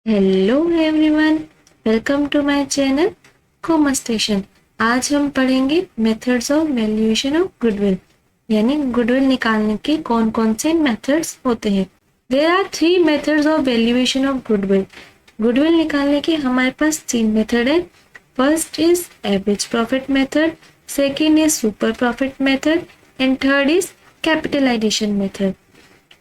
Hello everyone, welcome to my channel commerce station. आज हम पढ़ेंगे methods of valuation of goodwill, यानी goodwill निकालने के कौन कौन से मेथड्स होते हैं। There are 3 methods of valuation of goodwill. Goodwill निकालने के हमारे पास 3 मेथड है। First is average profit method, second is super profit method and third is capitalisation method.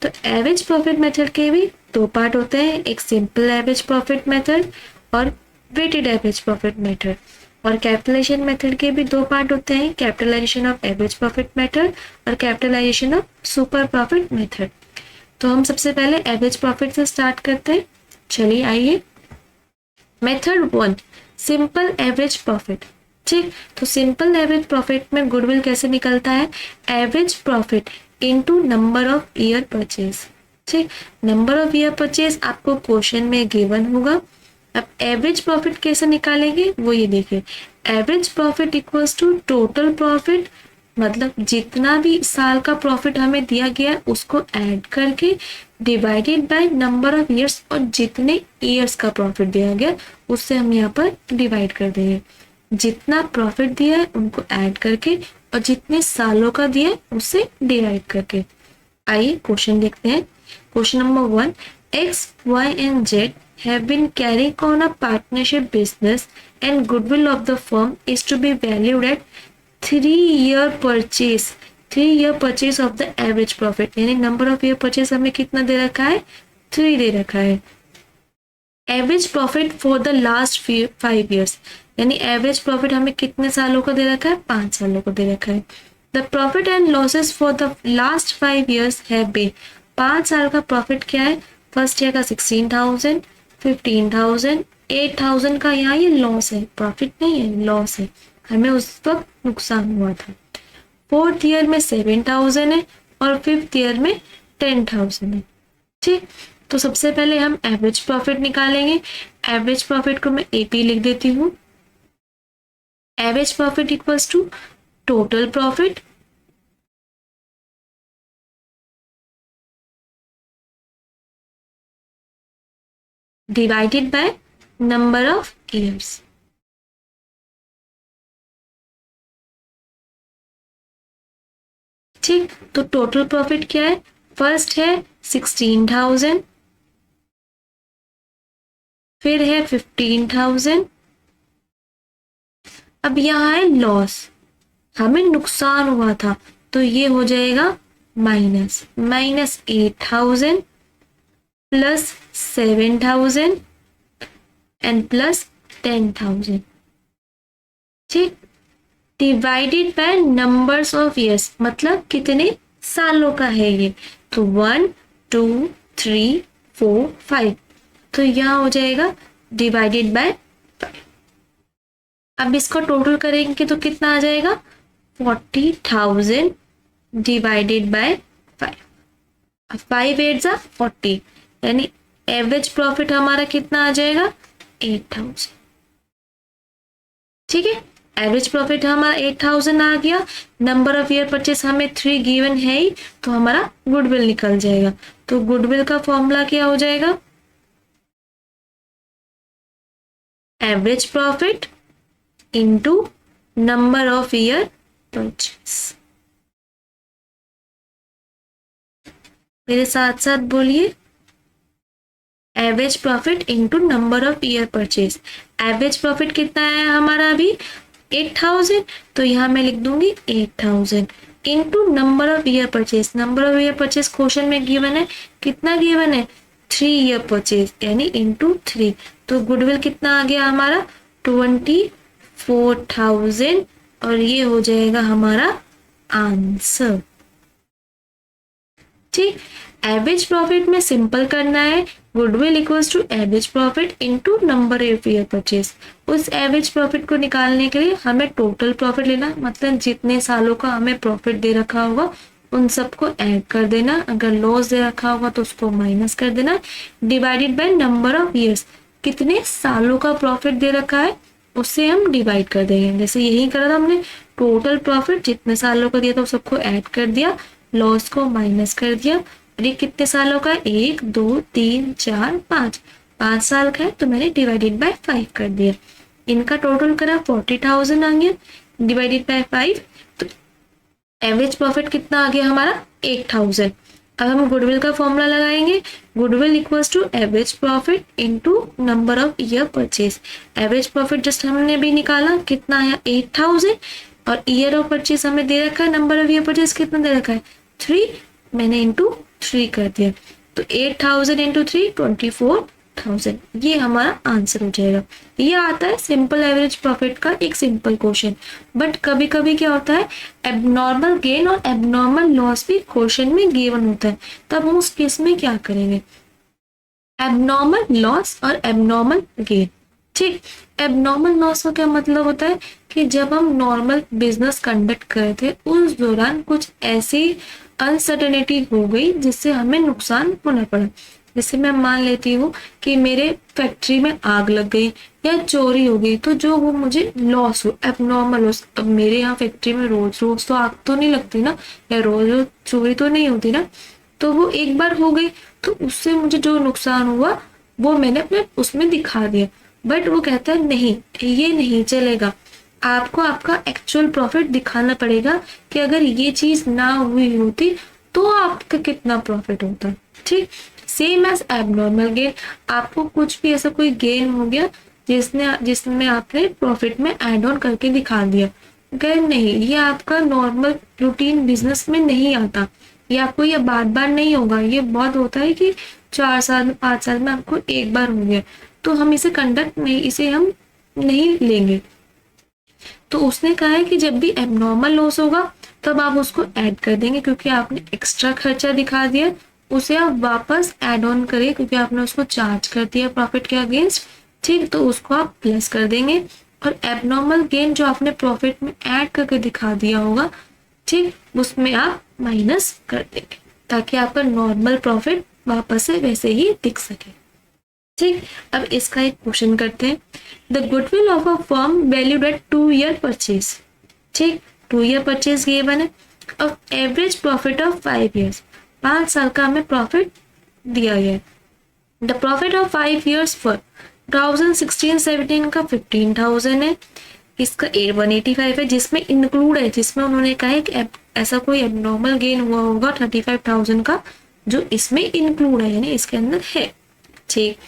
तो एवरेज प्रॉफिट मेथड के भी 2 पार्ट होते हैं, एक सिंपल एवरेज प्रॉफिट मेथड और वेटेड एवरेज प्रॉफिट मेथड। और कैपिटलाइजेशन मेथड के भी 2 पार्ट होते हैं, capitalisation of average profit method और capitalisation of super profit method. तो हम सबसे पहले एवरेज प्रॉफिट से स्टार्ट करते हैं। चलिए आइए। Method 1, simple average profit. ठीक, तो सिंपल एवरेज प्रॉफिट में गुडविल कैसे निकलता है? Average profit into number of year purchase. ठीक, नंबर ऑफ ईयर परचेज आपको क्वेश्चन में गिवन होगा। अब एवरेज प्रॉफिट कैसे निकालेंगे वो ये देखिए। Average profit equals to total profit, मतलब जितना भी साल का प्रॉफिट हमें दिया गया है उसको ऐड करके divided by number of years, और जितने ईयर्स का प्रॉफिट दिया गया उससे हम यहाँ पर डिवाइड कर देंगे। जितना प्रॉफिट दिया है उनको ऐड करके और जितने सालों का दिया है उससे डिवाइड करके। आइए क्वेश्चन देखते हैं। Question number 1, X Y and Z have been carrying on a partnership business and goodwill of the firm is to be valued at 3-year purchase 3-year purchase of the average profit, यानी number of year purchase हमें कितना दे रखा है? 3 दे रखा है। Average profit for the last 5 years, यानी average profit हमें कितने सालों का दे रखा है? 5 सालों का दे रखा है। The profit and losses for the last 5 years have been, 5 साल का प्रॉफिट क्या है? फर्स्ट ईयर का 16,000, 15,000, 8,000 का यहाँ ये लॉस है, प्रॉफिट नहीं है, लॉस है, हमें उस वक्त नुकसान हुआ था। फोर्थ ईयर में 7,000 है और फिफ्थ ईयर में 10,000 है। ठीक, तो सबसे पहले हम एवरेज प्रॉफिट निकालेंगे। एवरेज प्रॉफिट को मैं एपी लिख देती हूँ। Average profit equals to total profit divided by number of years. ठीक, तो टोटल प्रॉफिट क्या है? फर्स्ट है 16,000, फिर है 15,000। अब यहाँ है लॉस, हमें नुकसान हुआ था, तो ये हो जाएगा -8,000 प्लस 7,000 एंड प्लस 10,000। ठीक, divided by numbers of years, मतलब कितने सालों का है ये? तो 1, 2, 3, 4, 5, तो यहाँ हो जाएगा डिवाइडेड बाय 5। अब इसको टोटल करेंगे तो कितना आ जाएगा? 40,000 डिवाइडेड बाय 5। 5 8 जा 40, यानी एवरेज प्रॉफिट हमारा कितना आ जाएगा? 8,000। ठीक है, एवरेज प्रॉफिट हमारा 8,000 आ गया। नंबर ऑफ ईयर परचेस हमें 3 गिवन है ही, तो हमारा गुडविल निकल जाएगा। तो गुडविल का फॉर्मूला क्या हो जाएगा? Average profit into number of year purchase. मेरे साथ साथ बोलिए, average profit into number of year purchase. Average profit कितना है हमारा अभी? 8,000, तो यहाँ मैं लिख दूंगी 8,000 into number of year purchase. Number of year purchase question में गिवन है, कितना गिवन है? 3 ईयर परचेज, यानी इनटू 3। तो गुडविल कितना आ गया हमारा? 24,000, और ये हो जाएगा हमारा आंसर। ठीक, एवरेज प्रॉफिट में सिंपल करना है, goodwill equals to average profit into number of year purchase. उस एवरेज प्रॉफिट को निकालने के लिए हमें टोटल प्रॉफिट लेना, मतलब जितने सालों का हमें प्रॉफिट दे रखा होगा उन सबको ऐड कर देना, अगर लॉस दे रखा होगा तो उसको माइनस कर देना, divided by number of years, कितने सालों का प्रॉफिट दे रखा है उससे हम डिवाइड कर देंगे। जैसे यही करा था हमने, टोटल प्रॉफिट जितने सालों का दिया था सबको ऐड कर दिया, लॉस को माइनस कर दिया। और ये कितने सालों का? 1 2 3 4 5, 5 साल का है तो मैंने डिवाइडेड बाय 5 कर दिया। इनका टोटल करा 40,000 आ गया, डिवाइडेड बाय 5, तो एवरेज प्रॉफिट कितना आ गया हमारा 8,000। अब हम गुडविल का फॉर्मूला लगाएंगे, goodwill equals to average profit into number of year purchase. Average profit just हमने भी निकाला, कितना आया 8,000, और ईयर ऑफ परचेज हमें दे रखा है, नंबर ऑफ ईयर परचेज कितना दे रखा है 3, मैंने इंटू 3 कर दिया, तो 8,000 इंटू 3 24,000, ये हमारा आंसर हो जाएगा। ये आता है सिंपल एवरेज प्रॉफिट का एक सिंपल क्वेश्चन। बट कभी कभी क्या होता है, एबनॉर्मल गेन और एबनॉर्मल लॉस भी क्वेश्चन में गिवन होता है, तब हम उस केस में क्या करेंगे, एबनॉर्मल लॉस और एबनॉर्मल गेन। ठीक, एबनॉर्मल लॉस का क्या मतलब होता है कि जब हम नॉर्मल बिजनेस कंडक्ट कर रहे थे उस दौरान कुछ ऐसी अनसर्टेनिटी हो गई जिससे हमें नुकसान होना पड़ा। जैसे मैं मान लेती हूँ कि मेरे फैक्ट्री में आग लग गई या चोरी हो गई, तो जो वो मुझे लॉस हो, एबनॉर्मल लॉस। अब मेरे यहाँ फैक्ट्री में रोज रोज तो आग तो नहीं लगती ना, या रोज रोज चोरी तो नहीं होती ना, तो वो एक बार हो गई, तो उससे मुझे जो नुकसान हुआ वो मैंने अपने उसमें दिखा दिया। बट वो कहता है नहीं, ये नहीं चलेगा, आपको आपका एक्चुअल प्रॉफिट दिखाना पड़ेगा कि अगर ये चीज ना हुई होती तो आपका कितना प्रॉफिट होता। ठीक, सेम एज एबनॉर्मल गेन, आपको कुछ भी ऐसा कोई गेन हो गया जिसमें आपने प्रॉफिट में एड ऑन करके दिखा दिया, अगर नहीं, ये आपका नॉर्मल रूटीन बिजनेस में नहीं आता, ये आपको ये बार बार नहीं होगा। ये बहुत होता है कि 4 साल में 5 साल में आपको एक बार हो गया, तो हम इसे कंडक्ट नहीं, इसे हम नहीं लेंगे। तो उसने कहा है कि जब भी एबनॉर्मल लॉस होगा तब आप उसको ऐड कर देंगे, क्योंकि आपने एक्स्ट्रा खर्चा दिखा दिया, उसे आप वापस ऐड ऑन करें क्योंकि आपने उसको चार्ज कर दिया प्रॉफिट के अगेंस्ट। ठीक, तो उसको आप प्लस कर देंगे, और एबनॉर्मल गेन जो आपने प्रॉफिट में ऐड करके दिखा दिया होगा, ठीक, उसमें आप माइनस कर देंगे ताकि आपका नॉर्मल प्रॉफिट वापस से वैसे ही दिख सके। ठीक, अब इसका एक क्वेश्चन करते हैं। The goodwill of a firm valued at 2 year purchase. ठीक, 2 ईयर परचेज गिवन है, और एवरेज प्रॉफिट ऑफ 5 ईयर्स, 5 साल का हमें प्रॉफिट दिया गया है। The profit of 5 years for 2016-17 का 15,000 है, इसका 185 है, जिसमें इंक्लूड है, जिसमें उन्होंने कहा है कि ऐसा कोई एबनॉर्मल गेन हुआ होगा 35,000 का, जो इसमें इंक्लूड है, यानी इसके अंदर है। ठीक,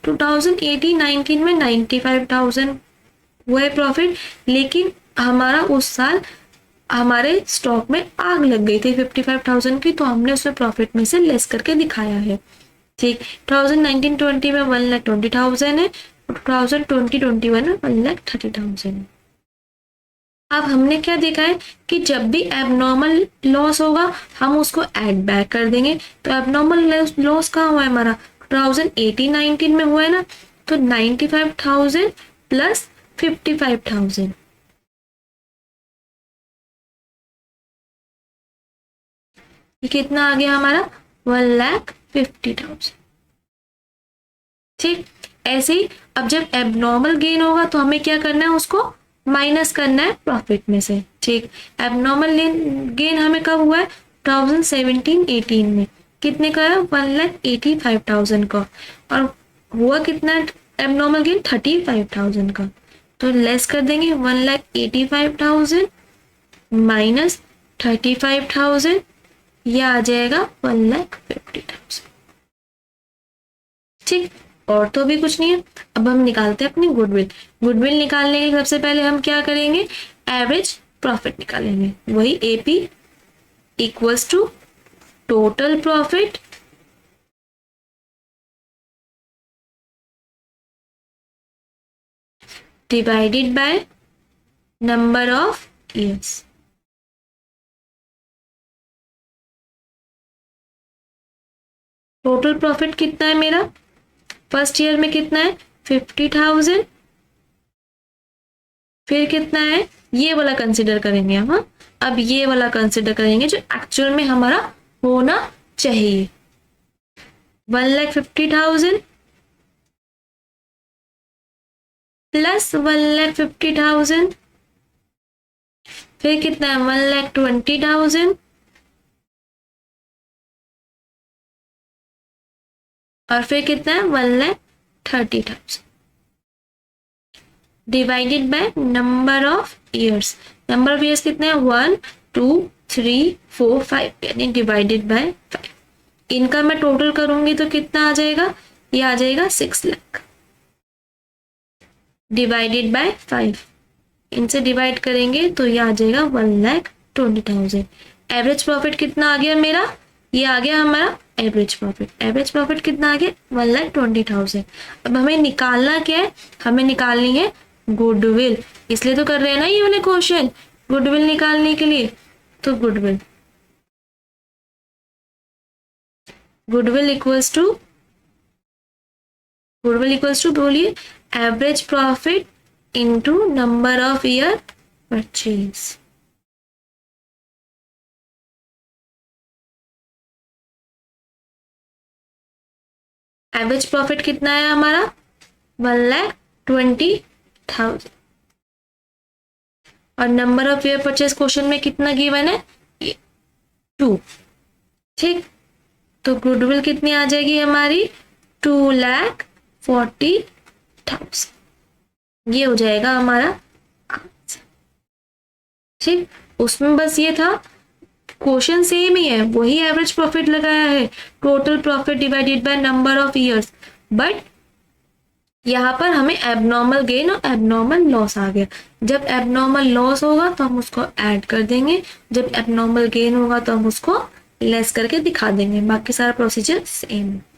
2018-19 में 95,000 हुआ है प्रॉफिट, लेकिन हमारा उस साल हमारे स्टॉक में आग लग गई थी 55,000 की, तो हमने उसमें प्रॉफिट में से लेस करके दिखाया है। ठीक, 2019-20 में 1,20,000 है, 2020-21 में 1,30,000 है। अब हमने क्या देखा है कि जब भी एबनॉर्मल लॉस होगा हम उसको ऐड बैक कर देंगे। तो एबनॉर्मल लॉस कहाँ हुआ है हमारा, 2018-19 में हुआ है ना, तो 95,000 प्लस 55,000, ये कितना आ गया हमारा 1,50,000। ठीक, ऐसे ही अब जब एबनॉर्मल गेन होगा तो हमें क्या करना है, उसको माइनस करना है प्रॉफिट में से। ठीक, एबनॉर्मल गेन हमें कब हुआ है 2017-18 में, कितने का है 1,85,000 का, और हुआ कितना एबनॉर्मल गेन 35,000 का, तो लेस कर देंगे 1,85,000 माइनस 35,000, यह आ जाएगा 1,50,000। ठीक, और तो भी कुछ नहीं है। अब हम निकालते हैं अपनी गुडविल। गुडविल निकालने के लिए सबसे पहले हम क्या करेंगे, एवरेज प्रॉफिट निकालेंगे, वही AP equals to total profit divided by number of years. Total profit कितना है मेरा, फर्स्ट ईयर में कितना है 50,000, फिर कितना है, ये वाला कंसिडर करेंगे हम। हाँ, अब ये वाला कंसिडर करेंगे जो एक्चुअल में हमारा होना चाहिए, 1,50,000 प्लस 1,50,000, फिर कितना है 1,20,000, और फिर कितना है 1,00,000 30,000 divided by number of years. Number of years कितने हैं? 1 2 3 4 5 यानी डिवाइडेड बाय 5। इनका मैं टोटल करूंगी तो कितना आ जाएगा? ये आ जाएगा 6 लाख डिवाइडेड बाय 5। इनसे डिवाइड करेंगे तो ये आ जाएगा 1,20,000। एवरेज प्रॉफिट कितना आ गया मेरा? ये आ गया हमारा एवरेज प्रॉफिट। एवरेज प्रॉफिट कितना आ गया? 1,20,000। अब हमें निकालना क्या है? हमें निकालनी है गुडविल। इसलिए तो कर रहे हैं ना ये वाले क्वेश्चन, गुडविल निकालने के लिए। तो गुडविल इक्वल्स टू बोलिए average profit into number of year purchase. Average profit कितना है हमारा? 1,20,000 और number of year purchase question में कितना गिवन है? 2। ठीक, तो गुडविल कितनी आ जाएगी हमारी? 2,40,000। ये हो जाएगा हमारा आंसर। ठीक, उसमें बस ये था, क्वेश्चन सेम ही है, वही एवरेज प्रॉफिट लगाया है, total profit divided by number of years, but यहाँ पर हमें एबनॉर्मल गेन और एबनॉर्मल लॉस आ गया। जब एबनॉर्मल लॉस होगा तो हम उसको ऐड कर देंगे, जब एबनॉर्मल गेन होगा तो हम उसको लेस करके दिखा देंगे। बाकी सारा प्रोसीजर सेम है।